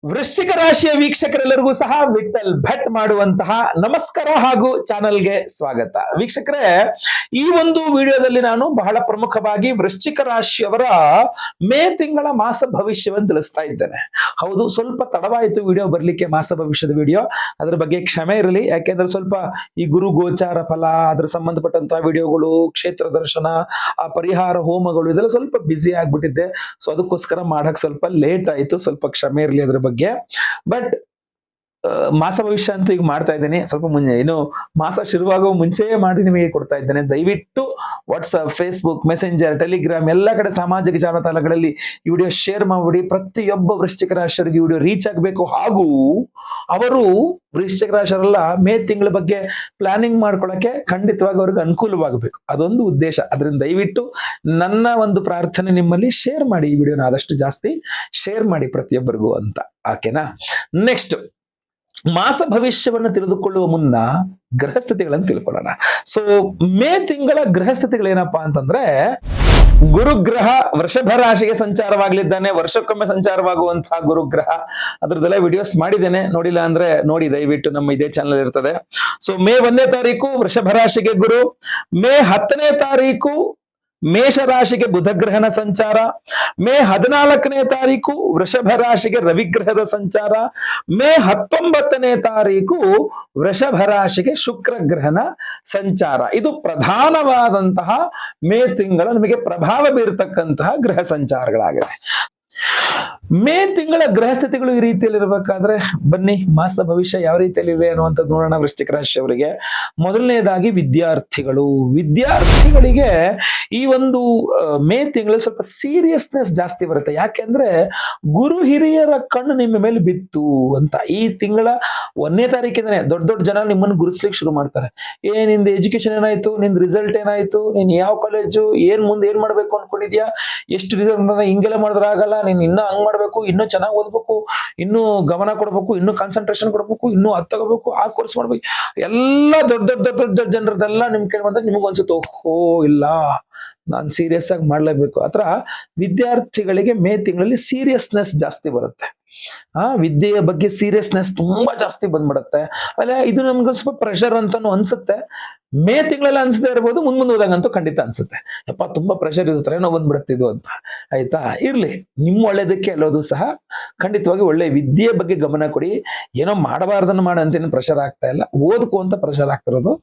ವೃಶ್ಚಿಕ ರಾಶಿಯ ವೀಕ್ಷಕರೆಲ್ಲರಿಗೂ ಸಹ ವಿಠಲ್ ಭಟ್ ಮಾಡುವಂತಹ ನಮಸ್ಕಾರ ಹಾಗೂ ಚಾನೆಲ್ಗೆ ಸ್ವಾಗತ. ವೀಕ್ಷಕರೇ, ಈ ಒಂದು ವಿಡಿಯೋದಲ್ಲಿ ನಾನು ಬಹಳ ಪ್ರಮುಖವಾಗಿ ವೃಶ್ಚಿಕ ರಾಶಿಯವರ ಮೇ ತಿಂಗಳ ಮಾಸ ಭವಿಷ್ಯವನ್ನು ತಿಳಿಸ್ತಾ ಇದ್ದೇನೆ. ಹೌದು, ಸ್ವಲ್ಪ ತಡವಾಯಿತು ವಿಡಿಯೋ ಬರ್ಲಿಕ್ಕೆ, ಮಾಸ ಭವಿಷ್ಯದ ವಿಡಿಯೋ. ಅದ್ರ ಬಗ್ಗೆ ಕ್ಷಮೆ ಇರಲಿ. ಯಾಕೆಂದ್ರೆ ಸ್ವಲ್ಪ ಈ ಗುರು ಗೋಚಾರ ಫಲ, ಅದ್ರ ಸಂಬಂಧಪಟ್ಟಂತಹ ವಿಡಿಯೋಗಳು, ಕ್ಷೇತ್ರ ದರ್ಶನ, ಆ ಪರಿಹಾರ ಹೋಮಗಳು, ಇದೆಲ್ಲ ಸ್ವಲ್ಪ ಬ್ಯುಸಿ ಆಗ್ಬಿಟ್ಟಿದ್ದೆ. ಸೊ ಅದಕ್ಕೋಸ್ಕರ ಮಾಡಕ್ ಸ್ವಲ್ಪ ಲೇಟ್ ಆಯ್ತು. ಸ್ವಲ್ಪ ಕ್ಷಮೆ ಇರಲಿ ಅದ್ರ ಬಗ್ಗೆ. ಬಟ್ ಮಾಸ ಭವಿಷ್ಯ ಅಂತ ಈಗ ಮಾಡ್ತಾ ಇದ್ದೇನೆ. ಸ್ವಲ್ಪ ಮುಂಚೆ, ಇನ್ನು ಮಾಸ ಶುರುವಾಗುವ ಮುಂಚೆಯೇ ಮಾಡಿ ನಿಮಗೆ ಕೊಡ್ತಾ ಇದ್ದೇನೆ. ದಯವಿಟ್ಟು ವಾಟ್ಸ್ಆಪ್, ಫೇಸ್ಬುಕ್, ಮೆಸೆಂಜರ್, ಟೆಲಿಗ್ರಾಮ್ ಎಲ್ಲ ಕಡೆ ಸಾಮಾಜಿಕ ಜಾಲತಾಣಗಳಲ್ಲಿ ಈ ವಿಡಿಯೋ ಶೇರ್ ಮಾಡಿಬಿಡಿ. ಪ್ರತಿಯೊಬ್ಬ ವೃಶ್ಚಿಕ ರಾಶಿಯವರಿಗೆ ವಿಡಿಯೋ ರೀಚ್ ಆಗಬೇಕು. ಹಾಗೂ ಅವರು ವೃಶ್ಚಿಕ ರಾಶಿಯವರೆಲ್ಲ ಮೇ ತಿಂಗಳ ಬಗ್ಗೆ ಪ್ಲಾನಿಂಗ್ ಮಾಡ್ಕೊಳ್ಳೋಕೆ ಖಂಡಿತವಾಗಿ ಅವ್ರಿಗೆ ಅನುಕೂಲವಾಗಬೇಕು, ಅದೊಂದು ಉದ್ದೇಶ. ಅದರಿಂದ ದಯವಿಟ್ಟು ನನ್ನ ಒಂದು ಪ್ರಾರ್ಥನೆ ನಿಮ್ಮಲ್ಲಿ ಶೇರ್ ಮಾಡಿ, ಈ ವಿಡಿಯೋನ ಆದಷ್ಟು ಜಾಸ್ತಿ ಶೇರ್ ಮಾಡಿ ಪ್ರತಿಯೊಬ್ಬರಿಗೂ ಅಂತ. ಓಕೆನಾ? ನೆಕ್ಸ್ಟ್, ಮಾಸ ಭವಿಷ್ಯವನ್ನು ತಿಳಿದುಕೊಳ್ಳುವ ಮುನ್ನ ಗ್ರಹಸ್ಥಿತಿಗಳನ್ನು ತಿಳ್ಕೊಳ್ಳೋಣ. ಸೊ ಮೇ ತಿಂಗಳ ಗ್ರಹಸ್ಥಿತಿಗಳೇನಪ್ಪಾ ಅಂತಂದ್ರೆ, ಗುರುಗ್ರಹ ವೃಷಭ ರಾಶಿಗೆ ಸಂಚಾರವಾಗಲಿದ್ದಾನೆ. ವರ್ಷಕ್ಕೊಮ್ಮೆ ಸಂಚಾರವಾಗುವಂತಹ ಗುರುಗ್ರಹ, ಅದ್ರದ್ದೆಲ್ಲ ವಿಡಿಯೋಸ್ ಮಾಡಿದ್ದೇನೆ. ನೋಡಿಲ್ಲ ಅಂದ್ರೆ ನೋಡಿ, ದಯವಿಟ್ಟು ನಮ್ಮ ಇದೇ ಚಾನಲ್ ಇರ್ತದೆ. ಸೊ ಮೇ 1ನೇ ತಾರೀಕು ವೃಷಭ ರಾಶಿಗೆ ಗುರು, ಮೇ 10ನೇ ತಾರೀಕು ಮೇಷ ರಾಶಿಗೆ ಬುಧಗ್ರಹನ ಸಂಚಾರ, ಮೇ 14ನೇ ತಾರೀಕು ವೃಷಭ ರಾಶಿಗೆ ರವಿಗ್ರಹದ ಸಂಚಾರ, ಮೇ 19ನೇ ತಾರೀಕು ವೃಷಭ ರಾಶಿಗೆ ಶುಕ್ರ ಗ್ರಹನ ಸಂಚಾರ. ಇದು ಪ್ರಧಾನವಾದಂತಹ ಮೇ ತಿಂಗಳ ನಮಗೆ ಪ್ರಭಾವ ಬೀರತಕ್ಕಂತಹ ಗ್ರಹ ಸಂಚಾರಗಳಾಗಿದೆ. ಮೇ ತಿಂಗಳ ಗ್ರಹ ಸ್ಥಿತಿಗಳು ಈ ರೀತಿಯಲ್ಲಿ ಇರಬೇಕಾದ್ರೆ ಬನ್ನಿ ಮಾಸ ಭವಿಷ್ಯ ಯಾವ ರೀತಿಯಲ್ಲಿ ಇದೆ ಅನ್ನುವಂಥದ್ದು ನೋಡೋಣ. ವೃಶ್ಚಿಕ ರಾಶಿಯವರಿಗೆ ಮೊದಲನೇದಾಗಿ ವಿದ್ಯಾರ್ಥಿಗಳಿಗೆ ಈ ಒಂದು ಮೇ ತಿಂಗಳಲ್ಲಿ ಸ್ವಲ್ಪ ಸೀರಿಯಸ್ನೆಸ್ ಜಾಸ್ತಿ ಬರುತ್ತೆ. ಯಾಕೆಂದ್ರೆ ಗುರು ಹಿರಿಯರ ಕಣ್ಣು ನಿಮ್ಮ ಮೇಲೆ ಬಿತ್ತು ಅಂತ. ಈ ತಿಂಗಳ 1ನೇ ತಾರೀಕಿಂದನೇ ದೊಡ್ಡ ದೊಡ್ಡ ಜನ ನಿಮ್ಮನ್ನು ಗುರುತಿಸ್ಲಿಕ್ಕೆ ಶುರು ಮಾಡ್ತಾರೆ. ನಿಂದು ಎಜುಕೇಶನ್ ಏನಾಯ್ತು, ನಿಂದು ರಿಸಲ್ಟ್ ಏನಾಯ್ತು, ನೀನ್ ಯಾವ ಕಾಲೇಜು, ಮುಂದೆ ಏನ್ ಮಾಡ್ಬೇಕು ಅನ್ಕೊಂಡಿದ್ಯಾ, ಎಷ್ಟು ರಿಸಲ್ಟ್, ಹಿಂಗೆಲ್ಲ ಮಾಡಿದ್ರೆ ಆಗಲ್ಲ, ನೀನ್ ಇನ್ನೂ ಹಂಗ್ ಮಾಡ್ಬೇಕು, ಇನ್ನೂ ಚೆನ್ನಾಗಿ ಓದ್ಬೇಕು, ಇನ್ನೂ ಗಮನ ಕೊಡ್ಬೇಕು, ಇನ್ನೂ ಕಾನ್ಸಂಟ್ರೇಷನ್ ಕೊಡ್ಬೇಕು, ಇನ್ನೂ ಅದು ತಗೋಬೇಕು, ಆ ಕೋರ್ಸ್ ಮಾಡ್ಬೇಕು, ಎಲ್ಲ ದೊಡ್ಡ ದೊಡ್ಡ ದೊಡ್ಡ ದೊಡ್ಡ ಜನರದೆಲ್ಲ ನಿಮ್ ಕೇಳಿ ಬಂದ್ರೆ ನಿಮಗ್ ಅನ್ಸುತ್ತೆ, ಓಹೋ ಇಲ್ಲ, ನಾನು ಸೀರಿಯಸ್ ಆಗಿ ಮಾಡ್ಲೇಬೇಕು. ಆತರ ವಿದ್ಯಾರ್ಥಿಗಳಿಗೆ ಮೇ ತಿಂಗಳಲ್ಲಿ ಸೀರಿಯಸ್ನೆಸ್ ಜಾಸ್ತಿ ಬರುತ್ತೆ. ವಿದ್ಯೆಯ ಬಗ್ಗೆ ಸೀರಿಯಸ್ನೆಸ್ ತುಂಬಾ ಜಾಸ್ತಿ ಬಂದ್ಬಿಡುತ್ತೆ. ಆಮೇಲೆ ಇದು ನಮ್ಗೆ ಸ್ವಲ್ಪ ಪ್ರೆಷರ್ ಅಂತಾನು ಅನ್ಸುತ್ತೆ. ಮೇ ತಿಂಗಳಲ್ಲಿ ಅನ್ಸದೇ ಇರ್ಬೋದು, ಮುಂದೆ ಹೋದಾಗಂತೂ ಖಂಡಿತ ಅನ್ಸುತ್ತೆ, ಯಪ್ಪ ತುಂಬಾ ಪ್ರೆಷರ್ ಇರುತ್ತೆ, ಏನೋ ಬಂದ್ಬಿಡುತ್ತಿದ್ದು ಅಂತ. ಆಯ್ತಾ? ಇರ್ಲಿ, ನಿಮ್ಮ ಒಳ್ಳೇದಕ್ಕೆ ಎಲ್ಲೋದು ಸಹ ಖಂಡಿತವಾಗಿ ಒಳ್ಳೆ ವಿದ್ಯೆ ಬಗ್ಗೆ ಗಮನ ಕೊಡಿ. ಏನೋ ಮಾಡಬಾರ್ದನ್ನ ಮಾಡಂತೇನು ಪ್ರೆಷರ್ ಆಗ್ತಾ ಇಲ್ಲ, ಓದ್ಕೋ ಅಂತ ಪ್ರೆಷರ್ ಆಗ್ತಿರೋದು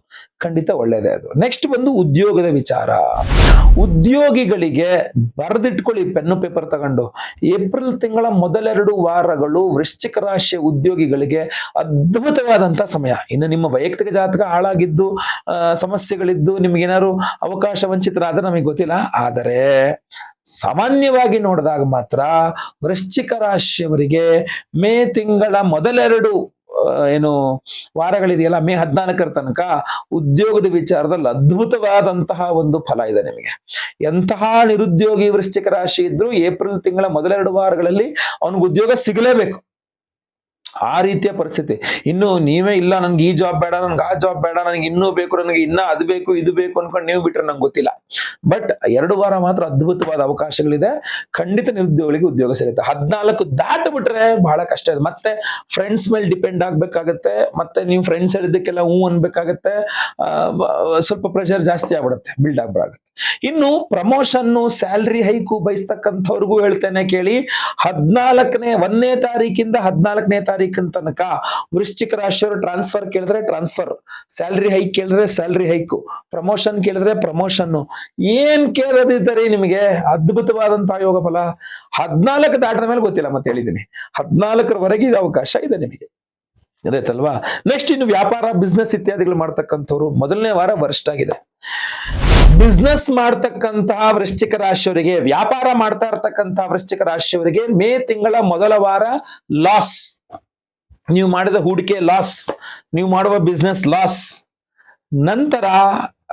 ಖಂಡಿತ ಒಳ್ಳೇದೇ. ಅದು ನೆಕ್ಸ್ಟ್ ಬಂದು ಉದ್ಯೋಗದ ವಿಚಾರ. ಉದ್ಯೋಗಿಗಳಿಗೆ ಬರೆದಿಟ್ಕೊಳ್ಳಿ, ಪೆನ್ನು ಪೇಪರ್ ತಗೊಂಡು. ಏಪ್ರಿಲ್ ತಿಂಗಳ ಮೊದಲೆರಡು ವಾರಗಳು ವೃಶ್ಚಿಕ ರಾಶಿಯ ಉದ್ಯೋಗಿಗಳಿಗೆ ಅದ್ಭುತವಾದಂತಹ ಸಮಯ. ಇನ್ನು ನಿಮ್ಮ ವೈಯಕ್ತಿಕ ಜಾತಕ ಹಾಳಾಗಿದ್ದು, ಸಮಸ್ಯೆಗಳಿದ್ದು, ನಿಮ್ಗೇನಾದ್ರು ಅವಕಾಶ ವಂಚಿತರಾದ್ರೆ ನಮಗೆ ಗೊತ್ತಿಲ್ಲ. ಆದರೆ ಸಾಮಾನ್ಯವಾಗಿ ನೋಡಿದಾಗ ಮಾತ್ರ ವೃಶ್ಚಿಕ ರಾಶಿಯವರಿಗೆ ಮೇ ತಿಂಗಳ ಮೊದಲೆರಡು ವಾರಗಳಿದೆಯಲ್ಲ, ಮೇ 14ರ ತನಕ ಉದ್ಯೋಗದ ವಿಚಾರದಲ್ಲಿ ಅದ್ಭುತವಾದಂತಹ ಒಂದು ಫಲ ಇದೆ ನಿಮಗೆ. ಎಂತಹ ನಿರುದ್ಯೋಗಿ ವೃಶ್ಚಿಕ ರಾಶಿ ಇದ್ರು ಏಪ್ರಿಲ್ ತಿಂಗಳ ಮೊದಲೆರಡು ವಾರಗಳಲ್ಲಿ ಅವನಿಗೆ ಉದ್ಯೋಗ ಸಿಗಲೇಬೇಕು. ಆ ರೀತಿಯ ಪರಿಸ್ಥಿತಿ. ಇನ್ನು ನೀವೇ ಇಲ್ಲ, ನನ್ಗೆ ಈ ಜಾಬ್ ಬೇಡ, ನನ್ಗೆ ಆ ಜಾಬ್ ಬೇಡ, ನನಗೆ ಇನ್ನೂ ಬೇಕು, ನನಗೆ ಇನ್ನ ಅದು ಬೇಕು ಇದು ಬೇಕು ಅನ್ಕೊಂಡು ನೀವು ಬಿಟ್ರೆ ನಂಗೆ ಗೊತ್ತಿಲ್ಲ. ಬಟ್ 2 ವಾರ ಮಾತ್ರ ಅದ್ಭುತವಾದ ಅವಕಾಶಗಳಿದೆ. ಖಂಡಿತ ನಿರುದ್ಯೋಗಿಗಳಿಗೆ ಉದ್ಯೋಗ ಸಿಗುತ್ತೆ. 14 ದಾಟ್ ಬಿಟ್ರೆ ಬಹಳ ಕಷ್ಟ ಇದೆ. ಮತ್ತೆ ಫ್ರೆಂಡ್ಸ್ ಮೇಲೆ ಡಿಪೆಂಡ್ ಆಗ್ಬೇಕಾಗತ್ತೆ. ಮತ್ತೆ ನೀವು ಫ್ರೆಂಡ್ಸ್ ಹೇಳಿದ್ದಕ್ಕೆಲ್ಲ ಅನ್ಬೇಕಾಗತ್ತೆ. ಸ್ವಲ್ಪ ಪ್ರೆಷರ್ ಜಾಸ್ತಿ ಆಗ್ಬಿಡುತ್ತೆ, ಬಿಲ್ಡ್ ಆಗ್ಬಿಡಾಗುತ್ತೆ. ಇನ್ನು ಪ್ರಮೋಷನ್ನು, ಸ್ಯಾಲ್ರಿ ಹೈಕು ಬಯಸ್ತಕ್ಕಂಥವ್ರಿಗೂ ಹೇಳ್ತೇನೆ ಕೇಳಿ. 1ನೇ ತಾರೀಕಿಂದ 14ನೇ ತಾರೀಕಿನ ತನಕ ವೃಶ್ಚಿಕ ರಾಶಿಯವರು ಟ್ರಾನ್ಸ್ಫರ್ ಕೇಳಿದ್ರೆ ಟ್ರಾನ್ಸ್ಫರ್, ಸ್ಯಾಲ್ರಿ ಹೈಕ್ ಕೇಳಿದ್ರೆ ಸ್ಯಾಲ್ರಿ ಹೈಕು, ಪ್ರಮೋಷನ್ ಕೇಳಿದ್ರೆ ಪ್ರಮೋಷನ್, ಏನ್ ಕೇಳೋದಿದ್ದರೆ ನಿಮಗೆ ಅದ್ಭುತವಾದಂತಹ ಯೋಗ ಫಲ. 14 ದಾಟದ ಮೇಲೆ ಗೊತ್ತಿಲ್ಲ, ಮತ್ತೆ ಹೇಳಿದ್ದೀನಿ 14ರವರೆಗೆ ಇದು ಅವಕಾಶ ಇದೆ ನಿಮಗೆ. ಅದಾಯ್ತಲ್ವಾ? ನೆಕ್ಸ್ಟ್ ಇನ್ನು ವ್ಯಾಪಾರ, ಬಿಸ್ನೆಸ್ ಇತ್ಯಾದಿಗಳು ಮಾಡ್ತಕ್ಕಂಥವ್ರು ಮೊದಲನೇ ವಾರ ವರ್ಸ್ಟ್ ಆಗಿದೆ. ಬಿಸ್ನೆಸ್ ಮಾಡ್ತಕ್ಕಂತಹ ವೃಶ್ಚಿಕ ರಾಶಿಯವರಿಗೆ, ವ್ಯಾಪಾರ ಮಾಡ್ತಾ ಇರ್ತಕ್ಕಂತಹ ವೃಶ್ಚಿಕ ರಾಶಿಯವರಿಗೆ ಮೇ ತಿಂಗಳ ಮೊದಲ ವಾರ ಲಾಸ್. ನೀವು ಮಾಡಿದ ಹೂಡಿಕೆ ಲಾಸ್, ನೀವು ಮಾಡುವ ಬಿಸ್ನೆಸ್ ಲಾಸ್. ನಂತರ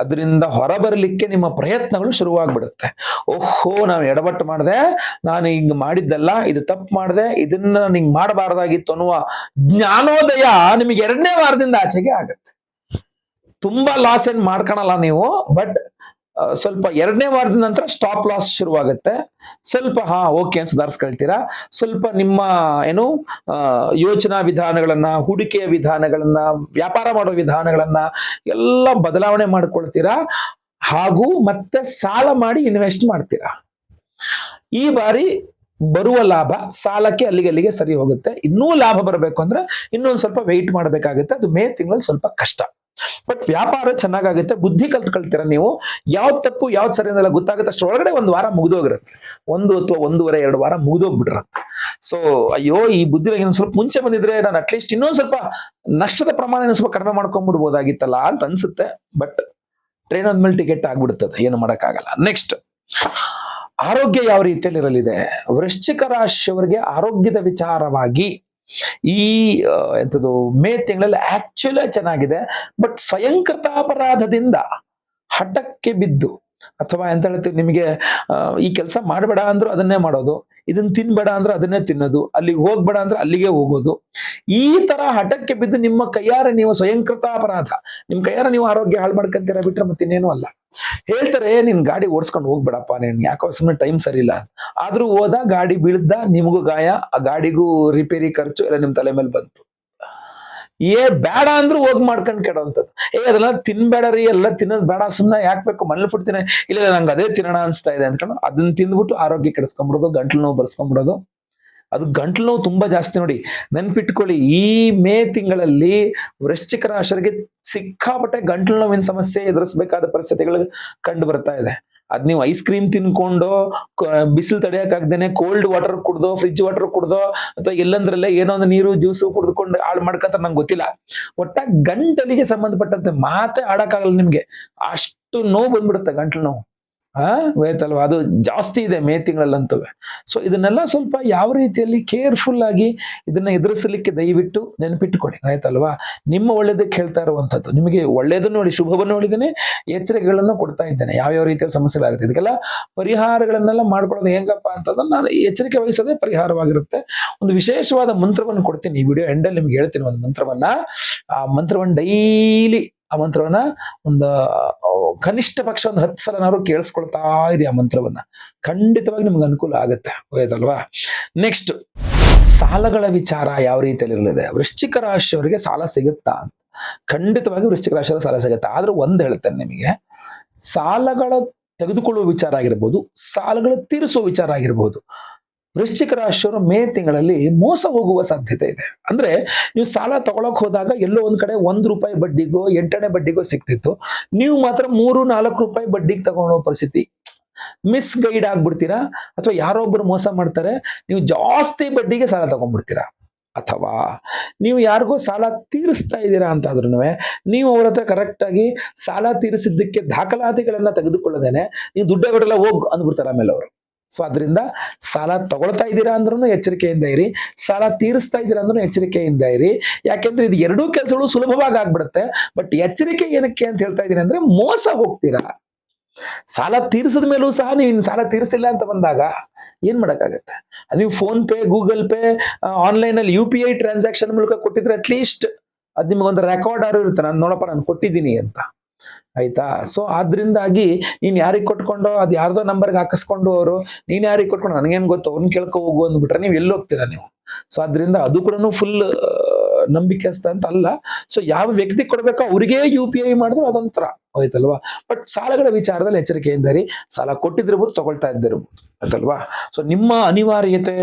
ಅದರಿಂದ ಹೊರಬರಲಿಕ್ಕೆ ನಿಮ್ಮ ಪ್ರಯತ್ನಗಳು ಶುರುವಾಗ್ಬಿಡುತ್ತೆ. ಓಹೋ, ನಾನು ಎಡವಟ್ಟು ಮಾಡಿದೆ, ನಾನು ಹಿಂಗ್ ಮಾಡಿದ್ದಲ್ಲ, ಇದು ತಪ್ಪು ಮಾಡಿದೆ, ಇದನ್ನ ನಾನು ಹಿಂಗ್ ಮಾಡಬಾರ್ದಾಗಿತ್ತು ಅನ್ನುವ ಜ್ಞಾನೋದಯ ನಿಮಗೆ 2ನೇ ವಾರದಿಂದ ಆಚೆಗೆ ಆಗತ್ತೆ. ತುಂಬಾ ಲಾಸ್ ಏನ್ ಮಾಡ್ಕೊಳಲ್ಲ ನೀವು, ಬಟ್ ಸ್ವಲ್ಪ 2ನೇ ವಾರದ ನಂತರ ಸ್ಟಾಪ್ ಲಾಸ್ ಶುರುವಾಗುತ್ತೆ. ಸ್ವಲ್ಪ ಓಕೆ ಅಂತ ಸುಧಾರಿಸ್ಕೊಳ್ತೀರಾ. ಸ್ವಲ್ಪ ನಿಮ್ಮ ಏನು ಯೋಚನಾ ವಿಧಾನಗಳನ್ನ, ಹೂಡಿಕೆಯ ವಿಧಾನಗಳನ್ನ, ವ್ಯಾಪಾರ ಮಾಡೋ ವಿಧಾನಗಳನ್ನ ಎಲ್ಲ ಬದಲಾವಣೆ ಮಾಡ್ಕೊಳ್ತೀರಾ. ಹಾಗೂ ಮತ್ತೆ ಸಾಲ ಮಾಡಿ ಇನ್ವೆಸ್ಟ್ ಮಾಡ್ತೀರಾ. ಈ ಬಾರಿ ಬರುವ ಲಾಭ ಸಾಲಕ್ಕೆ ಅಲ್ಲಿಗೆ ಸರಿ ಹೋಗುತ್ತೆ. ಇನ್ನೂ ಲಾಭ ಬರಬೇಕು ಅಂದ್ರೆ ಇನ್ನೊಂದು ಸ್ವಲ್ಪ ವೆಯ್ಟ್ ಮಾಡಬೇಕಾಗುತ್ತೆ. ಅದು ಮೇ ತಿಂಗಳಲ್ಲಿ ಸ್ವಲ್ಪ ಕಷ್ಟ. ಬಟ್ ವ್ಯಾಪಾರ ಚೆನ್ನಾಗುತ್ತೆ. ಬುದ್ಧಿ ಕಲ್ತ್ಕೊಳ್ತೀರಾ ನೀವು. ಯಾವ್ದು ತಪ್ಪು ಯಾವ್ದು ಸರಿ ಅನ್ನೋಲ್ಲ ಗೊತ್ತಾಗುತ್ತೆ. ಅಷ್ಟರೊಳಗಡೆ 1 ವಾರ ಮುಗಿದೋಗಿರುತ್ತೆ. 1 ಅಥವಾ 1.5-2 ವಾರ ಮುಗಿದೋಗ್ಬಿಟ್ಟಿರುತ್ತೆ. ಸೊ ಅಯ್ಯೋ, ಈ ಬುದ್ಧಿ ಇನ್ನೊಂದು ಸ್ವಲ್ಪ ಮುಂಚೆ ಬಂದಿದ್ರೆ ನಾನು ಅಟ್ಲೀಸ್ಟ್ ಇನ್ನೊಂದು ಸ್ವಲ್ಪ ನಷ್ಟದ ಪ್ರಮಾಣ ಇನ್ನೊಂದು ಸ್ವಲ್ಪ ಕಡಿಮೆ ಮಾಡ್ಕೊಂಡ್ಬಿಡ್ಬೋದಾಗಿತ್ತಲ್ಲ ಅಂತ ಅನ್ಸುತ್ತೆ. ಬಟ್ ಟ್ರೈನ್ ಆದ್ಮೇಲೆ ಟಿಕೆಟ್ ಆಗ್ಬಿಡುತ್ತದೆ, ಏನು ಮಾಡಕ್ಕಾಗಲ್ಲ. ನೆಕ್ಸ್ಟ್, ಆರೋಗ್ಯ ಯಾವ ರೀತಿಯಲ್ಲಿ ಇರಲಿದೆ? ವೃಶ್ಚಿಕ ರಾಶಿಯವರಿಗೆ ಆರೋಗ್ಯದ ವಿಚಾರವಾಗಿ ಈ ಎಂಥದ್ದು ಮೇ ತಿಂಗಳಲ್ಲಿ ಆಕ್ಚುಲಿ ಚೆನ್ನಾಗಿದೆ. ಬಟ್ ಸ್ವಯಂಕೃತ ಅಪರಾಧದಿಂದ ಹಠಕ್ಕೆ ಬಿದ್ದು, ಅಥವಾ ಎಂತ ಹೇಳ್ತೀವಿ, ನಿಮಗೆ ಈ ಕೆಲಸ ಮಾಡಬೇಡ ಅಂದ್ರೂ ಅದನ್ನೇ ಮಾಡೋದು, ಇದನ್ನ ತಿನ್ಬೇಡ ಅಂದ್ರೆ ಅದನ್ನೇ ತಿನ್ನೋದು, ಅಲ್ಲಿಗೆ ಹೋಗ್ಬೇಡ ಅಂದ್ರೆ ಅಲ್ಲಿಗೆ ಹೋಗೋದು, ಈ ತರ ಹಠಕ್ಕೆ ಬಿದ್ದು ನಿಮ್ಮ ಕೈಯಾರ ನೀವು ಸ್ವಯಂಕೃತ ಅಪರಾಧ, ನಿಮ್ ಕೈಯಾರ ನೀವು ಆರೋಗ್ಯ ಹಾಳು ಮಾಡ್ಕೊಂತೀರ ಬಿಟ್ರೆ ಮತ್ತಿನ್ನೇನು ಅಲ್ಲ. ಹೇಳ್ತಾರೆ ನಿನ್ ಗಾಡಿ ಓಡಿಸ್ಕೊಂಡು ಹೋಗ್ಬೇಡಪ್ಪ, ನೀನ್ ಯಾಕೋ ಸುಮ್ಮನೆ ಟೈಮ್ ಸರಿ ಇಲ್ಲ. ಆದ್ರೂ ಹೋದ, ಗಾಡಿ ಬೀಳ್ಸ್ದ, ನಿಮಗೂ ಗಾಯ, ಆ ಗಾಡಿಗೂ ರಿಪೇರಿ ಖರ್ಚು ಎಲ್ಲ ನಿಮ್ ತಲೆ ಮೇಲೆ ಬಂತು. ಬೇಡ ಅಂದ್ರೂ ಹೋಗಿ ಮಾಡ್ಕೊಂಡ್ ಕೆಡೋಂಥದ್ದು. ಅದೆಲ್ಲ ತಿನ್ಬೇಡ ರೀ, ಎಲ್ಲ ತಿನ್ನೋದ್ ಬೇಡ, ಸುಮ್ಮನೆ ಯಾಕೆ ಬೇಕು, ಮನೇಲಿ ಫುಡ್ ತಿನ್ನ, ಇಲ್ಲ ನಂಗೆ ಅದೇ ತಿನ್ನೋಣ ಅನ್ಸ್ತಾ ಇದೆ ಅಂದ್ಕೊಂಡು ಅದನ್ನ ತಿಂದ್ಬಿಟ್ಟು ಆರೋಗ್ಯ ಕೆಡಿಸ್ಕೊಂಡ್ಬಿಡೋದು, ಗಂಟ್ಲು ನೋವು ಬರ್ಸ್ಕೊಂಡ್ಬಿಡೋದು. ಅದು ಗಂಟ್ಲು ನೋವು ತುಂಬಾ ಜಾಸ್ತಿ. ನೋಡಿ, ನೆನ್ಪಿಟ್ಕೊಳ್ಳಿ, ಈ ಮೇ ತಿಂಗಳಲ್ಲಿ ವೃಶ್ಚಿಕ ರಾಶಿಯವರಿಗೆ ಸಿಕ್ಕಾಪಟ್ಟೆ ಗಂಟ್ಲು ನೋವಿನ ಸಮಸ್ಯೆ ಎದುರಿಸಬೇಕಾದ ಪರಿಸ್ಥಿತಿಗಳು ಕಂಡು ಬರ್ತಾ ಇದೆ. ಅದ್ ನೀವು ಐಸ್ ಕ್ರೀಮ್ ತಿನ್ಕೊಂಡು, ಬಿಸಿಲು ತಡೆಯಕ್ಕಾಗ್ದೇನೆ ಕೋಲ್ಡ್ ವಾಟರ್ ಕುಡ್ದೋ, ಫ್ರಿಜ್ ವಾಟರ್ ಕುಡ್ದೋ, ಅಥವಾ ಎಲ್ಲಂದ್ರಲ್ಲೇ ಏನೋ ಒಂದು ನೀರು ಜ್ಯೂಸು ಕುಡ್ದುಕೊಂಡು ಹಾಳು ಮಾಡ್ಕಂತ ನಂಗೆ ಗೊತ್ತಿಲ್ಲ. ಒಟ್ಟಾಗಿ ಗಂಟಲಿಗೆ ಸಂಬಂಧಪಟ್ಟಂತೆ ಮಾತೆ ಆಡಕ್ಕಾಗಲ್ಲ ನಿಮ್ಗೆ, ಅಷ್ಟು ನೋವು ಬಂದ್ಬಿಡುತ್ತೆ, ಗಂಟ್ಲು ನೋವು. ಗೊತ್ತಲ್ವಾ? ಅದು ಜಾಸ್ತಿ ಇದೆ ಮೇ ತಿಂಗಳಲ್ಲಂತೂ. ಸೊ ಇದನ್ನೆಲ್ಲ ಸ್ವಲ್ಪ ಯಾವ ರೀತಿಯಲ್ಲಿ ಕೇರ್ಫುಲ್ ಆಗಿ ಇದನ್ನ ಎದುರಿಸಲಿಕ್ಕೆ ದಯವಿಟ್ಟು ನೆನಪಿಟ್ಟುಕೊಳ್ಳಿ, ಆಯ್ತಲ್ವಾ? ನಿಮ್ಮ ಒಳ್ಳೇದಕ್ಕೆ ಹೇಳ್ತಾ ಇರುವಂತದ್ದು, ನಿಮಗೆ ಒಳ್ಳೇದನ್ನು ನೋಡಿ, ಶುಭವನ್ನು ನೋಡಿದ್ದೇನೆ, ಎಚ್ಚರಿಕೆಗಳನ್ನು ಕೊಡ್ತಾ ಇದ್ದೇನೆ. ಯಾವ್ಯಾವ ರೀತಿಯ ಸಮಸ್ಯೆಗಳಾಗುತ್ತೆ, ಇದಕ್ಕೆಲ್ಲ ಪರಿಹಾರಗಳನ್ನೆಲ್ಲ ಮಾಡ್ಕೊಳ್ಳೋದು ಹೆಂಗಪ್ಪ ಅಂತಂದ್ರೆ ನಾನು ಎಚ್ಚರಿಕೆ ವಹಿಸೋದೇ ಪರಿಹಾರವಾಗಿರುತ್ತೆ. ಒಂದು ವಿಶೇಷವಾದ ಮಂತ್ರವನ್ನು ಕೊಡ್ತೀನಿ ಈ ವಿಡಿಯೋ ಎಂಡಲ್ಲಿ, ನಿಮ್ಗೆ ಹೇಳ್ತೀನಿ ಒಂದು ಮಂತ್ರವನ್ನ. ಆ ಮಂತ್ರವನ್ನು ಡೈಲಿ, ಆ ಮಂತ್ರವನ್ನ ಒಂದು ಕನಿಷ್ಠ ಪಕ್ಷ ಒಂದು 10 ಸಲನಾದ್ರು ಕೇಳಿಸ್ಕೊಳ್ತಾ ಇರಿ. ಆ ಮಂತ್ರವನ್ನ ಖಂಡಿತವಾಗಿ ನಿಮ್ಗೆ ಅನುಕೂಲ ಆಗುತ್ತೆ, ಆಯ್ತಲ್ವಾ? ನೆಕ್ಸ್ಟ್, ಸಾಲಗಳ ವಿಚಾರ ಯಾವ ರೀತಿಯಲ್ಲಿ ಇರಲಿದೆ? ವೃಶ್ಚಿಕ ರಾಶಿಯವರಿಗೆ ಸಾಲ ಸಿಗುತ್ತಾ? ಖಂಡಿತವಾಗಿ ವೃಶ್ಚಿಕ ರಾಶಿಯವರ ಸಾಲ ಸಿಗುತ್ತಾ. ಆದ್ರೂ ಒಂದ್ ಹೇಳ್ತೇನೆ ನಿಮಗೆ, ಸಾಲಗಳ ತೆಗೆದುಕೊಳ್ಳುವ ವಿಚಾರ ಆಗಿರ್ಬೋದು, ಸಾಲಗಳ ತೀರಿಸುವ ವಿಚಾರ ಆಗಿರ್ಬೋದು, ವೃಶ್ಚಿಕ ರಾಶಿಯವರು ಮೇ ತಿಂಗಳಲ್ಲಿ ಮೋಸ ಹೋಗುವ ಸಾಧ್ಯತೆ ಇದೆ. ಅಂದ್ರೆ ನೀವು ಸಾಲ ತಗೊಳಕ್ ಹೋದಾಗ ಎಲ್ಲೋ ಒಂದ್ ಕಡೆ ₹1 ಬಡ್ಡಿಗೋ 8ನೇ ಬಡ್ಡಿಗೋ ಸಿಕ್ತಿತ್ತು, ನೀವು ಮಾತ್ರ 3-4 ರೂಪಾಯಿ ಬಡ್ಡಿಗೆ ತಗೊಳ್ಳೋ ಪರಿಸ್ಥಿತಿ. ಮಿಸ್ ಗೈಡ್ ಆಗ್ಬಿಡ್ತೀರಾ, ಅಥವಾ ಯಾರೊಬ್ರು ಮೋಸ ಮಾಡ್ತಾರೆ, ನೀವು ಜಾಸ್ತಿ ಬಡ್ಡಿಗೆ ಸಾಲ ತಗೊಂಡ್ಬಿಡ್ತೀರಾ. ಅಥವಾ ನೀವು ಯಾರಿಗೋ ಸಾಲ ತೀರಿಸ್ತಾ ಇದ್ದೀರಾ ಅಂತಾದ್ರೂ ನೀವು ಅವ್ರ ಹತ್ರ ಕರೆಕ್ಟ್ ಆಗಿ ಸಾಲ ತೀರಿಸಿದ್ದಕ್ಕೆ ದಾಖಲಾತಿಗಳನ್ನ ತೆಗೆದುಕೊಳ್ಳದೇನೆ ನೀವು ದುಡ್ಡೇ ಕೊಡಲ್ಲ ಹೋಗ್ ಅಂದ್ಬಿಡ್ತಾರೆ ಆಮೇಲೆ ಅವರು. ಸೊ ಅದರಿಂದ ಸಾಲ ತಗೊಳ್ತಾ ಇದ್ದೀರಾ ಅಂದ್ರೂ ಎಚ್ಚರಿಕೆಯಿಂದ ಇರಿ, ಸಾಲ ತೀರಿಸ್ತಾ ಇದ್ದೀರಾ ಅಂದ್ರೂ ಎಚ್ಚರಿಕೆಯಿಂದ ಇರಿ. ಯಾಕೆಂದ್ರೆ ಇದು ಎರಡೂ ಕೆಲಸಗಳು ಸುಲಭವಾಗಿ ಆಗ್ಬಿಡುತ್ತೆ. ಬಟ್ ಎಚ್ಚರಿಕೆ ಏನಕ್ಕೆ ಅಂತ ಹೇಳ್ತಾ ಇದ್ದೀನಿ ಅಂದ್ರೆ, ಮೋಸ ಹೋಗ್ತೀರಾ. ಸಾಲ ತೀರಿಸಿದ ಮೇಲೂ ಸಹ ನೀವು ಸಾಲ ತೀರಿಸಿಲ್ಲ ಅಂತ ಬಂದಾಗ ಏನ್ ಮಾಡಕ್ಕಾಗತ್ತೆ? ನೀವು phone pay, Google pay, online ಅಲ್ಲಿ UPI ಟ್ರಾನ್ಸಾಕ್ಷನ್ ಮೂಲಕ ಕೊಟ್ಟಿದ್ರೆ ಅಟ್ಲೀಸ್ಟ್ ಅದ್ ನಿಮ್ಗೊಂದು ರೆಕಾರ್ಡ್ ಆರು ಇರುತ್ತೆ, ನಾನು ನೋಡಪ್ಪ ನಾನು ಕೊಟ್ಟಿದ್ದೀನಿ ಅಂತ, ಆಯ್ತಾ? ಸೊ ಆದ್ರಿಂದಾಗಿ ನೀನ್ ಯಾರಿಗೆ ಕೊಟ್ಕೊಂಡೋ, ಅದ್ ಯಾರ್ದೋ ನಂಬರ್ಗೆ ಹಾಕಿಸ್ಕೊಂಡು ಅವರು, ನೀನ್ ಯಾರಿಗೆ ಕೊಟ್ಕೊಂಡು ನನಗೇನ್ ಗೊತ್ತು, ಅವ್ರನ್ನ ಕೇಳ್ಕೊ ಹೋಗು ಅಂದ್ಬಿಟ್ರೆ ನೀವು ಎಲ್ಲಿ ಹೋಗ್ತೀರಾ ನೀವು? ಸೊ ಅದ್ರಿಂದ ಅದು ಕೂಡ ಫುಲ್ ನಂಬಿಕೆಸ್ತ ಅಂತ ಅಲ್ಲ. ಸೊ ಯಾವ ವ್ಯಕ್ತಿ ಕೊಡ್ಬೇಕೋ ಅವ್ರಿಗೆ UPI ಮಾಡಿದ್ರೆ ಅದೊಂಥರ ಹೋಯ್ತಲ್ವಾ. ಬಟ್ ಸಾಲಗಳ ವಿಚಾರದಲ್ಲಿ ಎಚ್ಚರಿಕೆಯಿಂದ ಇರಿ. ಸಾಲ ಕೊಟ್ಟಿದ್ದಿರ್ಬೋದು, ತಗೊಳ್ತಾ ಇದ್ದಿರ್ಬೋದು, ಆಯ್ತಲ್ವಾ? ಸೊ ನಿಮ್ಮ ಅನಿವಾರ್ಯತೆ,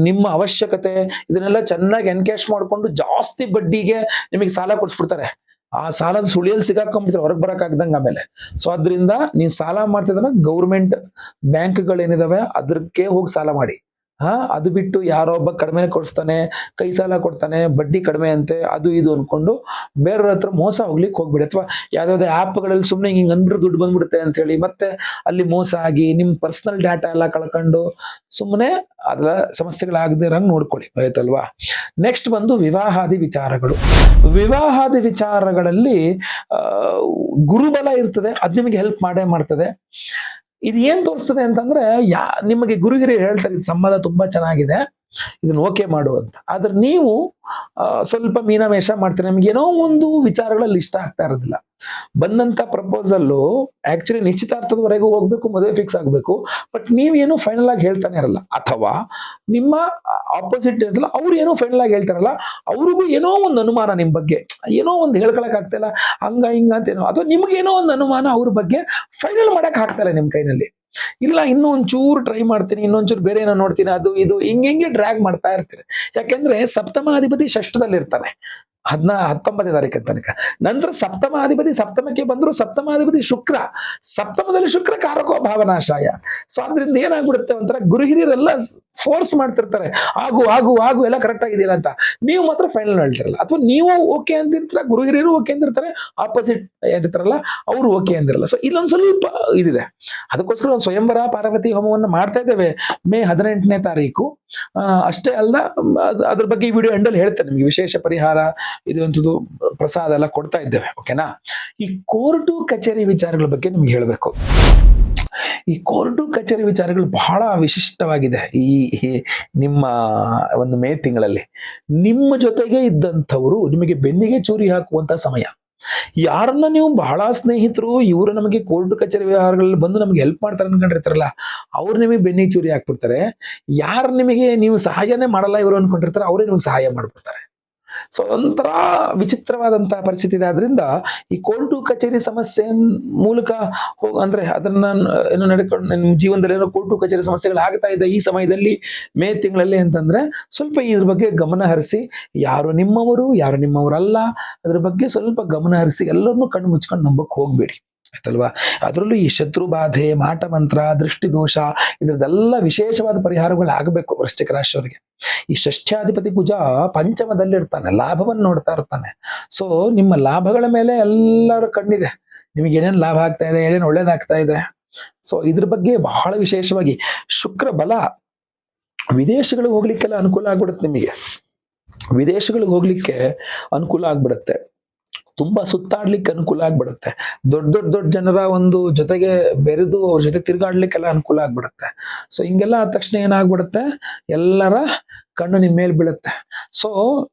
ನಿಮ್ಮ ಅವಶ್ಯಕತೆ ಇದನ್ನೆಲ್ಲ ಚೆನ್ನಾಗಿ ಎನ್ಕ್ಯಾಶ್ ಮಾಡ್ಕೊಂಡು ಜಾಸ್ತಿ ಬಡ್ಡಿಗೆ ನಿಮಗೆ ಸಾಲ ಕೊಡ್ಸ್ಬಿಡ್ತಾರೆ. ಆ ಸಾಲದ ಸುಳಿಯಲ್ಲಿ ಸಿಗಾಕೊಂಡ್ಬಿಡ್ತಾರೆ, ಹೊರಗೆ ಬರಕ್ಕಾಗ್ದಂಗ ಆಮೇಲೆ. ಸೊ ಅದ್ರಿಂದ ನೀವು ಸಾಲ ಮಾಡ್ತಿದ್ರೆ ಗೌರ್ಮೆಂಟ್ ಬ್ಯಾಂಕ್ಗಳೇನಿದಾವೆ ಅದಕ್ಕೆ ಹೋಗಿ ಸಾಲ ಮಾಡಿ. ಅದು ಬಿಟ್ಟು ಯಾರೋ ಒಬ್ಬ ಕಡಿಮೆ ಕೊಡಿಸ್ತಾನೆ, ಕೈ ಸಾಲ ಕೊಡ್ತಾನೆ, ಬಡ್ಡಿ ಕಡಿಮೆ ಅಂತೆ, ಅದು ಇದು ಅನ್ಕೊಂಡು ಬೇರೆಯವ್ರ ಹತ್ರ ಮೋಸ ಹೋಗ್ಲಿಕ್ಕೆ ಹೋಗ್ಬಿಡಿ. ಅಥವಾ ಯಾವ್ದಾವ್ದು ಆ್ಯಪ್ಗಳಲ್ಲಿ ಸುಮ್ಮನೆ ಹಿಂಗೆ ಅಂದ್ಬಿಟ್ಟು ದುಡ್ಡು ಬಂದ್ಬಿಡುತ್ತೆ ಅಂತ ಹೇಳಿ ಮತ್ತೆ ಅಲ್ಲಿ ಮೋಸ ಆಗಿ ನಿಮ್ಮ ಪರ್ಸನಲ್ ಡಾಟಾ ಎಲ್ಲ ಕಳ್ಕೊಂಡು ಸುಮ್ಮನೆ ಅದರ ಸಮಸ್ಯೆಗಳಾಗದೇ ಇರಂಗ್ ನೋಡ್ಕೊಳ್ಳಿ, ಆಯ್ತಲ್ವಾ? ನೆಕ್ಸ್ಟ್ ಬಂದು ವಿವಾಹಾದಿ ವಿಚಾರಗಳು. ವಿವಾಹಾದಿ ವಿಚಾರಗಳಲ್ಲಿ ಗುರುಬಲ ಇರ್ತದೆ, ಅದು ನಿಮಗೆ ಹೆಲ್ಪ್ ಮಾಡೇ ಮಾಡ್ತದೆ. ಇದು ಏನ್ ತೋರಿಸ್ತದೆ ಅಂತಂದ್ರೆ, ನಿಮಗೆ ಗುರು ಹಿರಿಯರು ಹೇಳ್ತಾರೆ ಇದು ಸಂಬಂಧ ತುಂಬಾ ಚೆನ್ನಾಗಿದೆ, ಇದನ್ನ ಓಕೆ ಮಾಡು ಅಂತ. ಆದ್ರೆ ನೀವು ಸ್ವಲ್ಪ ಮೀನಮೇಷ ಮಾಡ್ತೀರಿ, ನಿಮ್ಗೆ ಏನೋ ಒಂದು ವಿಚಾರಗಳಲ್ಲಿ ಇಷ್ಟ ಆಗ್ತಾ ಇರೋದಿಲ್ಲ. ಬಂದಂತ ಪ್ರಪೋಸಲ್ಲು ಆಕ್ಚುಲಿ ನಿಶ್ಚಿತಾರ್ಥದವರೆಗೂ ಹೋಗ್ಬೇಕು, ಮದುವೆ ಫಿಕ್ಸ್ ಆಗ್ಬೇಕು, ಬಟ್ ನೀವೇನು ಫೈನಲ್ ಆಗಿ ಹೇಳ್ತಾನೆ ಇರಲ್ಲ, ಅಥವಾ ನಿಮ್ಮ ಆಪೋಸಿಟ್ ಇರಲ್ಲ ಅವ್ರು ಏನೋ ಫೈನಲ್ ಆಗಿ ಹೇಳ್ತಾರಲ್ಲ, ಅವ್ರಿಗೂ ಏನೋ ಒಂದು ಅನುಮಾನ ನಿಮ್ ಬಗ್ಗೆ, ಏನೋ ಒಂದು ಹೇಳ್ಕೊಳಕ್ ಆಗ್ತಿಲ್ಲ, ಹಂಗ ಹಿಂಗ ಅಂತ ಏನೋ, ಅಥವಾ ನಿಮ್ಗೇನೋ ಒಂದು ಅನುಮಾನ ಅವ್ರ ಬಗ್ಗೆ, ಫೈನಲ್ ಮಾಡಕ್ ಆಗ್ತಾರೆ ನಿಮ್ ಕೈನಲ್ಲಿ. ಇಲ್ಲ ಇನ್ನೂ ಒಂಚೂರು ಟ್ರೈ ಮಾಡ್ತೀನಿ, ಇನ್ನೊಂಚೂರು ಬೇರೆ ಏನೋ ನೋಡ್ತೀನಿ, ಅದು ಇದು ಹಿಂಗೆ ಡ್ರ್ಯಾಗ್ ಮಾಡ್ತಾ ಇರ್ತೀರಿ. ಯಾಕೆಂದ್ರೆ ಸಪ್ತಮಾಧಿಪತಿ ಷಷ್ಠದಲ್ಲಿ ಇರ್ತಾನೆ 19ನೇ ತಾರೀಕಿನ ತನಕ. ನಂತರ ಸಪ್ತಮಾಧಿಪತಿ ಸಪ್ತಮಕ್ಕೆ ಬಂದ್ರು, ಸಪ್ತಮಾಧಿಪತಿ ಶುಕ್ರ, ಸಪ್ತಮದಲ್ಲಿ ಶುಕ್ರ ಕಾರಕೋ ಭಾವನಾಶಾಯ. ಸೊ ಅದ್ರಿಂದ ಏನಾಗ್ಬಿಡುತ್ತೆ, ಒಂಥರ ಗುರು ಹಿರಿಯರೆಲ್ಲ ಫೋರ್ಸ್ ಮಾಡ್ತಿರ್ತಾರೆ, ಆಗು ಆಗು ಆಗು ಎಲ್ಲ ಕರೆಕ್ಟ್ ಆಗಿದ್ದೀರಾ ಅಂತ. ನೀವು ಮಾತ್ರ ಫೈನಲ್ ಹೇಳ್ತಿರಲ್ಲ, ಅಥವಾ ನೀವು ಓಕೆ ಅಂತಿರ್ತೀರ, ಗುರು ಹಿರಿಯರು ಓಕೆ ಅಂದಿರ್ತಾರೆ, ಆಪೋಸಿಟ್ ಏನಿರ್ತಾರಲ್ಲ ಅವರು ಓಕೆ ಅಂದಿರಲ್ಲ. ಸೊ ಇಲ್ಲೊಂದು ಸ್ವಲ್ಪ ಇದಿದೆ. ಅದಕ್ಕೋಸ್ಕರ ಒಂದು ಸ್ವಯಂವರ ಪಾರ್ವತಿ ಹೋಮವನ್ನು ಮಾಡ್ತಾ ಇದ್ದೇವೆ ಮೇ 18ನೇ ತಾರೀಕು. ಅಷ್ಟೇ ಅಲ್ಲ, ಅದ್ರ ಬಗ್ಗೆ ಈ ವಿಡಿಯೋ ಎಂಡಲ್ಲಿ ಹೇಳ್ತೇನೆ ನಿಮಗೆ, ವಿಶೇಷ ಪರಿಹಾರ ಇದು ಪ್ರಸಾದ ಎಲ್ಲ ಕೊಡ್ತಾ ಇದ್ದೇವೆ. ಓಕೆನಾ? ಈ ಕೋರ್ಟು ಕಚೇರಿ ವಿಚಾರಗಳ ಬಗ್ಗೆ ನಿಮ್ಗೆ ಹೇಳಬೇಕು. ಈ ಕೋರ್ಟು ಕಚೇರಿ ವಿಚಾರಗಳು ಬಹಳ ವಿಶಿಷ್ಟವಾಗಿದೆ. ಈ ನಿಮ್ಮ ಒಂದು ಮೇ ತಿಂಗಳಲ್ಲಿ ನಿಮ್ಮ ಜೊತೆಗೆ ಇದ್ದಂಥವ್ರು ನಿಮಗೆ ಬೆನ್ನಿಗೆ ಚೂರಿ ಹಾಕುವಂತ ಸಮಯ. ಯಾರನ್ನ ನೀವು ಬಹಳ ಸ್ನೇಹಿತರು, ಇವರು ನಮಗೆ ಕೋರ್ಟ್ ಕಚೇರಿ ವ್ಯವಹಾರಗಳಲ್ಲಿ ಬಂದು ನಮ್ಗೆ ಹೆಲ್ಪ್ ಮಾಡ್ತಾರೆ ಅನ್ಕೊಂಡಿರ್ತಾರಲ್ಲ, ಅವ್ರು ನಿಮಗೆ ಬೆನ್ನಿಗೆ ಚೂರಿ ಹಾಕ್ಬಿಡ್ತಾರೆ. ಯಾರು ನಿಮಗೆ ನೀವು ಸಹಾಯನೇ ಮಾಡಲ್ಲ ಇವರು ಅನ್ಕೊಂಡಿರ್ತಾರೆ, ಅವರೇ ನಿಮ್ಗೆ ಸಹಾಯ ಮಾಡ್ಬಿಡ್ತಾರೆ. ಸೊ ಒಂಥರ ವಿಚಿತ್ರವಾದಂತಹ ಪರಿಸ್ಥಿತಿ ಇದೆ. ಆದ್ರಿಂದ ಈ ಕೋರ್ಟು ಕಚೇರಿ ಸಮಸ್ಯೆ ಮೂಲಕ ಅಂದ್ರೆ ಅದನ್ನ ಏನೋ ನಡ್ಕೊಂಡು ನಿಮ್ಮ ಜೀವನದಲ್ಲಿ ಏನೋ ಕೋರ್ಟು ಕಚೇರಿ ಸಮಸ್ಯೆಗಳು ಆಗ್ತಾ ಇದೆ ಈ ಸಮಯದಲ್ಲಿ, ಮೇ ತಿಂಗಳಲ್ಲಿ ಅಂತಂದ್ರೆ ಸ್ವಲ್ಪ ಇದ್ರ ಬಗ್ಗೆ ಗಮನ ಹರಿಸಿ, ಯಾರು ನಿಮ್ಮವರು ಯಾರು ನಿಮ್ಮವರಲ್ಲ ಅದ್ರ ಬಗ್ಗೆ ಸ್ವಲ್ಪ ಗಮನ ಹರಿಸಿ, ಎಲ್ಲರನ್ನೂ ಕಣ್ಣು ಮುಚ್ಕೊಂಡು ನಂಬಕ್ ಹೋಗ್ಬೇಡಿ, ಆಯ್ತಲ್ವಾ? ಅದರಲ್ಲೂ ಈ ಶತ್ರು ಬಾಧೆ, ಮಾಟ ಮಂತ್ರ, ದೃಷ್ಟಿ ದೋಷ, ಇದ್ರದ್ದೆಲ್ಲ ವಿಶೇಷವಾದ ಪರಿಹಾರಗಳು ಆಗಬೇಕು ವೃಶ್ಚಿಕ ರಾಶಿಯವರಿಗೆ. ಈ ಷಷ್ಠ್ಯಾಧಿಪತಿ ಕುಜ ಪಂಚಮದಲ್ಲಿರ್ತಾನೆ, ಲಾಭವನ್ನು ನೋಡ್ತಾ ಇರ್ತಾನೆ. ಸೊ ನಿಮ್ಮ ಲಾಭಗಳ ಮೇಲೆ ಎಲ್ಲರ ಕಣ್ಣಿದೆ, ನಿಮಗೆ ಏನೇನು ಲಾಭ ಆಗ್ತಾ ಇದೆ, ಏನೇನು ಒಳ್ಳೇದಾಗ್ತಾ ಇದೆ. ಸೊ ಇದ್ರ ಬಗ್ಗೆ ಬಹಳ ವಿಶೇಷವಾಗಿ ಶುಕ್ರ ಬಲ, ವಿದೇಶಗಳಿಗೆ ಹೋಗ್ಲಿಕ್ಕೆಲ್ಲ ಅನುಕೂಲ ಆಗ್ಬಿಡುತ್ತೆ. ನಿಮಗೆ ವಿದೇಶಗಳಿಗೆ ಹೋಗ್ಲಿಕ್ಕೆ ಅನುಕೂಲ ಆಗ್ಬಿಡುತ್ತೆ, ತುಂಬಾ ಸುತ್ತಾಡ್ಲಿಕ್ಕೆ ಅನುಕೂಲ ಆಗ್ಬಿಡುತ್ತೆ, ದೊಡ್ಡ ಜನರ ಒಂದು ಜೊತೆಗೆ ಬೆರೆದು ಅವ್ರ ಜೊತೆ ತಿರ್ಗಾಡ್ಲಿಕ್ಕೆಲ್ಲ ಅನುಕೂಲ ಆಗ್ಬಿಡುತ್ತೆ. ಸೊ ಹಿಂಗೆಲ್ಲ ಆದ ತಕ್ಷಣ ಏನಾಗ್ಬಿಡುತ್ತೆ, ಎಲ್ಲರ ಕಣ್ಣು ನಿಮ್ಮ ಮೇಲೆ ಬೀಳುತ್ತೆ. ಸೊ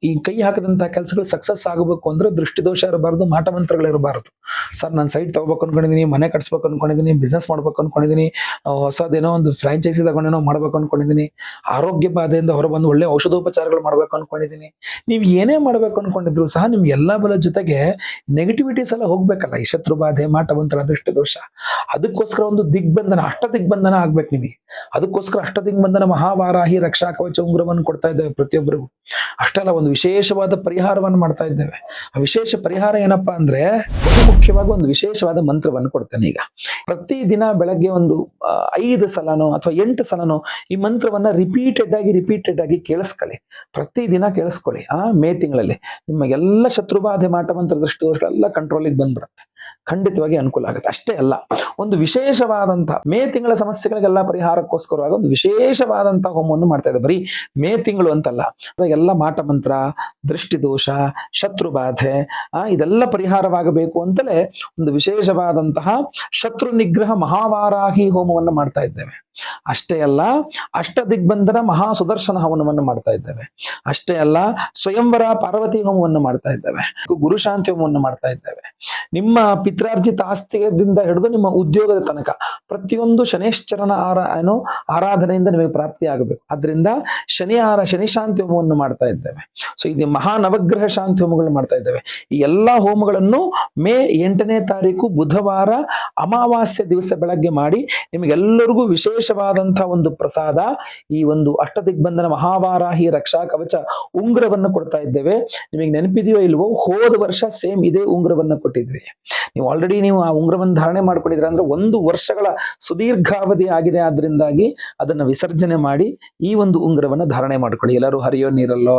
ಈ ಕೈ ಹಾಕದಂತಹ ಕೆಲಸಗಳು ಸಕ್ಸಸ್ ಆಗಬೇಕು ಅಂದ್ರೆ ದೃಷ್ಟಿದೋಷ ಇರಬಾರ್ದು, ಮಾಟ ಮಂತ್ರಗಳು ಇರಬಾರ್ದು. ಸರ್ ನಾನು ಸೈಟ್ ತಗೋಬೇಕು ಅನ್ಕೊಂಡಿದೀನಿ, ಮನೆ ಕಟ್ಸ್ಬೇಕು ಅನ್ಕೊಂಡಿದೀನಿ, ಬಿಸ್ನೆಸ್ ಮಾಡ್ಬೇಕು ಅನ್ಕೊಂಡಿದೀನಿ, ಹೊಸದೇನೋ ಒಂದು ಫ್ರಾಂಚೈಸಿ ತಗೊಂಡೇನೋ ಮಾಡ್ಬೇಕು ಅನ್ಕೊಂಡಿದೀನಿ, ಆರೋಗ್ಯ ಬಾಧೆಯಿಂದ ಹೊರಬಂದು ಒಳ್ಳೆ ಔಷಧೋಪಚಾರಗಳು ಮಾಡ್ಬೇಕು ಅನ್ಕೊಂಡಿದೀನಿ. ನೀವು ಏನೇ ಮಾಡ್ಬೇಕು ಅನ್ಕೊಂಡಿದ್ರು ಸಹ ನಿಮ್ಗೆ ಎಲ್ಲಾ ಬಲ ಜೊತೆಗೆ ನೆಗೆಟಿವಿಟೀಸ್ ಎಲ್ಲ ಹೋಗ್ಬೇಕಲ್ಲ, ಈ ಶತ್ರು ಬಾಧೆ, ಮಾಟ ಮಂತ್ರ, ದೃಷ್ಟಿದೋಷ. ಅದಕ್ಕೋಸ್ಕರ ಒಂದು ದಿಗ್ಬಂಧನ, ಅಷ್ಟ ದಿಗ್ಬಂಧನ ಆಗ್ಬೇಕು ನಿಮಗೆ. ಅದಕ್ಕೋಸ್ಕರ ಅಷ್ಟ ದಿಗ್ಬಂಧನ ಮಹಾವಾರಾಹಿ ರಕ್ಷಾ ಕವಚ ಉಂಗುರವನ್ನು ಕೊಡ್ತಾ ಇದ್ದೇವೆ ಪ್ರತಿಯೊಬ್ಬರಿಗೂ. ಅಷ್ಟೆಲ್ಲ ಒಂದು ವಿಶೇಷವಾದ ಪರಿಹಾರವನ್ನು ಮಾಡ್ತಾ ಇದ್ದೇವೆ. ಆ ವಿಶೇಷ ಪರಿಹಾರ ಏನಪ್ಪಾ ಅಂದ್ರೆ, ಮುಖ್ಯವಾಗಿ ಒಂದು ವಿಶೇಷವಾದ ಮಂತ್ರವನ್ನು ಕೊಡ್ತೇನೆ. ಈಗ ಪ್ರತಿ ದಿನ ಬೆಳಗ್ಗೆ ಒಂದು 5 ಸಲನೋ ಅಥವಾ 8 ಸಲನೋ ಈ ಮಂತ್ರವನ್ನ ರಿಪೀಟೆಡ್ ಆಗಿ ಕೇಳಿಸ್ಕೊಳ್ಳಿ, ಪ್ರತಿ ದಿನ ಕೇಳಿಸ್ಕೊಳ್ಳಿ. ಮೇ ತಿಂಗಳಲ್ಲಿ ನಿಮ್ಮ ಎಲ್ಲ ಶತ್ರುಬಾಧೆ, ಮಾಟ ಮಂತ್ರ, ದೃಷ್ಟಿದೋಷಗಳೆಲ್ಲ ಕಂಟ್ರೋಲಿಗೆ ಬಂದ್ಬಿಡುತ್ತೆ, ಖಂಡಿತವಾಗಿ ಅನುಕೂಲ ಆಗುತ್ತೆ. ಅಷ್ಟೇ ಅಲ್ಲ, ಒಂದು ವಿಶೇಷವಾದಂತಹ ಮೇ ತಿಂಗಳ ಸಮಸ್ಯೆಗಳಿಗೆಲ್ಲ ಪರಿಹಾರಕ್ಕೋಸ್ಕರವಾಗಿ ಒಂದು ವಿಶೇಷವಾದಂತಹ ಹೋಮವನ್ನು ಮಾಡ್ತಾ ಇದೆ. ಬರೀ ಮೇ ತಿಂಗಳು ಅಂತಲ್ಲ, ಎಲ್ಲ ಮಾಟ ಮಂತ್ರ, ದೃಷ್ಟಿದೋಷ, ಶತ್ರುಬಾಧೆ ಇದೆಲ್ಲ ಪರಿಹಾರವಾಗಬೇಕು ಅಂತಲೇ ಒಂದು ವಿಶೇಷವಾದಂತಹ ಶತ್ರು ನಿಗ್ರಹ ಮಹಾವಾರಾಹಿ ಹೋಮವನ್ನು ಮಾಡ್ತಾ ಇದ್ದೇವೆ. ಅಷ್ಟೇ ಅಲ್ಲ, ಅಷ್ಟ ದಿಗ್ಬಂಧನ ಮಹಾ ಸುದರ್ಶನ ಹೋಮವನ್ನು ಮಾಡ್ತಾ ಇದ್ದೇವೆ. ಅಷ್ಟೇ ಅಲ್ಲ, ಸ್ವಯಂವರ ಪಾರ್ವತಿ ಹೋಮವನ್ನು ಮಾಡ್ತಾ ಇದ್ದೇವೆ, ಗುರುಶಾಂತಿ ಹೋಮವನ್ನು ಮಾಡ್ತಾ ಇದ್ದೇವೆ. ನಿಮ್ಮ ಪಿತ್ರಾರ್ಜಿತ ಆಸ್ತಿಯಿಂದ ಹಿಡಿದು ನಿಮ್ಮ ಉದ್ಯೋಗದ ತನಕ ಪ್ರತಿಯೊಂದು ಶನೇಶ್ಚರನ ಆರಾಧನೆಯಿಂದ ನಿಮಗೆ ಪ್ರಾಪ್ತಿ ಆಗಬೇಕು. ಅದರಿಂದ ಶನಿ ಶಾಂತಿ ಹೋಮವನ್ನು ಮಾಡ್ತಾ ಇದ್ದೇವೆ. ಸೊ ಇದು ಮಹಾ ನವಗ್ರಹ ಶಾಂತಿ ಹೋಮಗಳನ್ನು ಮಾಡ್ತಾ ಇದ್ದೇವೆ. ಈ ಎಲ್ಲಾ ಹೋಮಗಳನ್ನು ಮೇ 8ನೇ ತಾರೀಕು ಬುಧವಾರ ಅಮಾವಾಸ್ಯೆ ದಿವಸ ಬೆಳಗ್ಗೆ ಮಾಡಿ ನಿಮಗೆಲ್ಲರಿಗೂ ವಿಶೇಷವಾದಂತಹ ಒಂದು ಪ್ರಸಾದ, ಈ ಒಂದು ಅಷ್ಟದಿಗ್ಬಂಧನ ಮಹಾವಾರಾಹಿ ರಕ್ಷಾ ಕವಚ ಉಂಗುರವನ್ನು ಕೊಡ್ತಾ ಇದ್ದೇವೆ. ನಿಮಗೆ ನೆನಪಿದೆಯೋ ಇಲ್ವೋ, ಹೋದ ವರ್ಷ ಸೇಮ್ ಇದೇ ಉಂಗುರವನ್ನು ಕೊಟ್ಟಿದ್ವಿ. ನೀವು ಆಲ್ರೆಡಿ ಆ ಉಂಗುರವನ್ನು ಧಾರಣೆ ಮಾಡ್ಕೊಂಡಿದ್ರೆ ಅಂದ್ರೆ 1 ವರ್ಷಗಳ ಸುದೀರ್ಘಾವಧಿ ಆಗಿದೆ. ಆದ್ರಿಂದಾಗಿ ಅದನ್ನ ವಿಸರ್ಜನೆ ಮಾಡಿ ಈ ಒಂದು ಉಂಗುರವನ್ನು ಧಾರಣೆ ಮಾಡ್ಕೊಳ್ಳಿ. ಎಲ್ಲರೂ ಹರಿಯೋ ನೀರಲ್ಲೋ,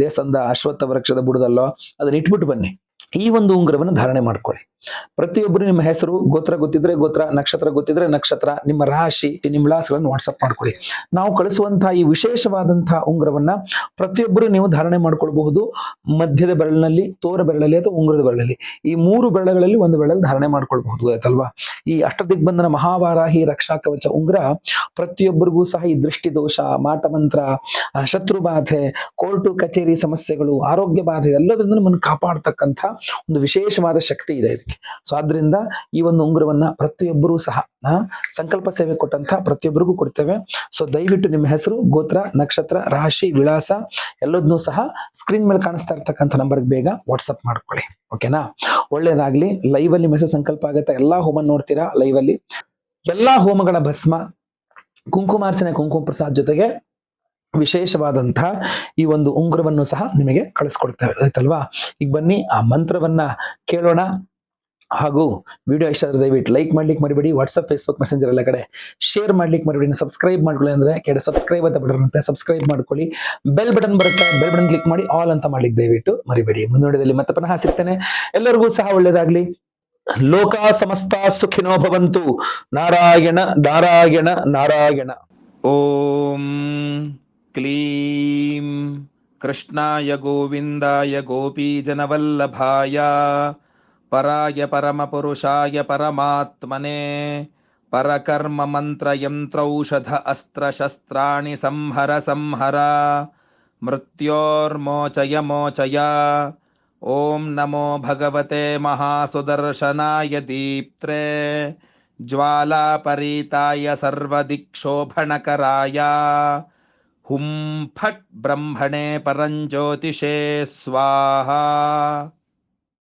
ದೇಶದ ಅಶ್ವತ್ಥ ವೃಕ್ಷದ ಬುಡದಲ್ಲೋ ಅದನ್ನ ಇಟ್ಬಿಟ್ಟು ಬನ್ನಿ. ಈ ಒಂದು ಉಂಗುರವನ್ನು ಧಾರಣೆ ಮಾಡ್ಕೊಳ್ಳಿ. ಪ್ರತಿಯೊಬ್ಬರು ನಿಮ್ಮ ಹೆಸರು, ಗೋತ್ರ ಗೊತ್ತಿದ್ರೆ ಗೋತ್ರ, ನಕ್ಷತ್ರ ಗೊತ್ತಿದ್ರೆ ನಕ್ಷತ್ರ, ನಿಮ್ಮ ರಾಶಿ, ನಿಮ್ಮ ವಿಳಾಸಗಳನ್ನು ವಾಟ್ಸಪ್ ಮಾಡ್ಕೊಳ್ಳಿ. ನಾವು ಕಳಿಸುವಂತಹ ಈ ವಿಶೇಷವಾದಂತಹ ಉಂಗುರವನ್ನ ಪ್ರತಿಯೊಬ್ಬರು ನೀವು ಧಾರಣೆ ಮಾಡ್ಕೊಳ್ಬಹುದು. ಮಧ್ಯದ ಬೆರಳಿನಲ್ಲಿ, ತೋರ ಬೆರಳಲ್ಲಿ ಅಥವಾ ಉಂಗುರದ ಬೆರಳಲ್ಲಿ, ಈ 3 ಬೆರಳುಗಳಲ್ಲಿ ಒಂದು ಬೆರಳಲ್ಲಿ ಧಾರಣೆ ಮಾಡ್ಕೊಳ್ಬಹುದು, ಆಯ್ತಲ್ವಾ. ಈ ಅಷ್ಟದಿಗ್ಬಂಧನ ಮಹಾವಾರಾಹಿ ರಕ್ಷಾ ಕವಚ ಉಂಗುರ ಪ್ರತಿಯೊಬ್ಬರಿಗೂ ಸಹ ಈ ದೃಷ್ಟಿ ದೋಷ, ಮಾಟಮಂತ್ರ, ಶತ್ರು ಬಾಧೆ, ಕೋರ್ಟು ಕಚೇರಿ ಸಮಸ್ಯೆಗಳು, ಆರೋಗ್ಯ ಬಾಧೆ ಎಲ್ಲದರಿಂದ ನಮ್ಮನ್ನು ಕಾಪಾಡ್ತಕ್ಕಂಥ ಒಂದು ವಿಶೇಷವಾದ ಶಕ್ತಿ ಇದೆ ಇದಕ್ಕೆ. ಸೊ ಆದ್ರಿಂದ ಈ ಒಂದು ಉಂಗುರವನ್ನ ಪ್ರತಿಯೊಬ್ಬರೂ ಸಹ ಸಂಕಲ್ಪ ಸೇವೆ ಕೊಟ್ಟಂತ ಪ್ರತಿಯೊಬ್ಬರಿಗೂ ಕೊಡ್ತೇವೆ. ಸೊ ದಯವಿಟ್ಟು ನಿಮ್ಮ ಹೆಸರು, ಗೋತ್ರ, ನಕ್ಷತ್ರ, ರಾಶಿ, ವಿಳಾಸ ಎಲ್ಲದನ್ನೂ ಸಹ ಸ್ಕ್ರೀನ್ ಮೇಲೆ ಕಾಣಿಸ್ತಾ ಇರ್ತಕ್ಕಂಥ ನಂಬರ್ಗೆ ಬೇಗ ವಾಟ್ಸಪ್ ಮಾಡ್ಕೊಳ್ಳಿ. ಓಕೆನಾ? ಒಳ್ಳೇದಾಗ್ಲಿ. ಲೈವ್ ಅಲ್ಲಿ ಮೆಸೇಜ್ ಸಂಕಲ್ಪ ಆಗುತ್ತೆ. ಎಲ್ಲಾ ಹೋಮ ನೋಡ್ತೀರಾ ಲೈವ್ ಅಲ್ಲಿ. ಎಲ್ಲಾ ಹೋಮಗಳ ಭಸ್ಮ, ಕುಂಕುಮಾರ್ಚನೆ, ಕುಂಕುಮ ಪ್ರಸಾದ್ ಜೊತೆಗೆ ವಿಶೇಷವಾದಂತಹ ಈ ಒಂದು ಉಂಗುರವನ್ನು ಸಹ ನಿಮಗೆ ಕಳಿಸ್ಕೊಡ್ತೇವೆ, ಆಯ್ತಲ್ವಾ. ಈಗ ಬನ್ನಿ ಆ ಮಂತ್ರವನ್ನ ಕೇಳೋಣ. ಹಾಗೂ ವಿಡಿಯೋ ಇಷ್ಟ ಆದರೆ ದಯವಿಟ್ಟು ಲೈಕ್ ಮಾಡ್ಲಿಕ್ಕೆ ಮರಿಬೇಡಿ. ವಾಟ್ಸ್ಆಪ್, ಫೇಸ್ಬುಕ್, ಮೆಸೆಂಜರ್ ಎಲ್ಲ ಕಡೆ ಶೇರ್ ಮಾಡ್ಲಿಕ್ಕೆ ಮರಿಬೇಡಿ. ಸಬ್ಸ್ಕ್ರೈಬ್ ಮಾಡ್ಕೊಳ್ಳಿ ಅಂದ್ರೆ ಕೆಳಗೆ ಸಬ್ಸ್ಕ್ರೈಬ್ ಅಂತ ಬಟನ್ ಇರುತ್ತೆ, ಸಬ್ಸ್ಕ್ರೈಬ್ ಮಾಡ್ಕೊಳ್ಳಿ. ಬೆಲ್ ಬಟನ್ ಬರುತ್ತೆ, ಬೆಲ್ ಬಟನ್ ಕ್ಲಿಕ್ ಮಾಡಿ ಆಲ್ ಅಂತ ಮಾಡ್ಲಿಕ್ಕೆ ದಯವಿಟ್ಟು ಮರಿಬೇಡಿ. ಮುಂದಿನದಲ್ಲಿ ಮತ್ತೆ ಪುನಃ ಸಿಗ್ತೇನೆ. ಎಲ್ಲರಿಗೂ ಸಹ ಒಳ್ಳೇದಾಗ್ಲಿ. ಲೋಕ ಸಮಸ್ತ ಸುಖಿನೋ ಭವಂತು. ನಾರಾಯಣ ನಾರಾಯಣ ನಾರಾಯಣ. ಓಂ ಕ್ಲೀಂ ಕೃಷ್ಣಾಯ ಗೋವಿಂದಾಯ ಗೋಪೀಜನವಲ್ಲಭಾಯ ಪರಾಯ ಪರಮಪುರುಷಾಯ ಪರಮಾತ್ಮನೆ ಪರಕರ್ಮ ಮಂತ್ರ ಯಂತ್ರೌಷಧ ಅಸ್ತ್ರ ಶಸ್ತ್ರಾಣಿ ಸಂಹರ ಸಂಹರ ಮೃತ್ಯೋರ್ಮೋಚಯ ಮೋಚಯ. ಓಂ ನಮೋ ಭಗವತೆ ಮಹಾಸುದರ್ಶನಾಯ ದೀಪ್ತ್ರೇ ಜ್ವಾಲಾಪರೀತಾಯ ಸರ್ವದಿಕ್ಷೋಭಣಕರಾಯ ಹುಂ ಫಟ್ ಬ್ರಹ್ಮಣೇ ಪರಂಜ್ಯೋತಿಷೇ ಸ್ವಾಹಾ.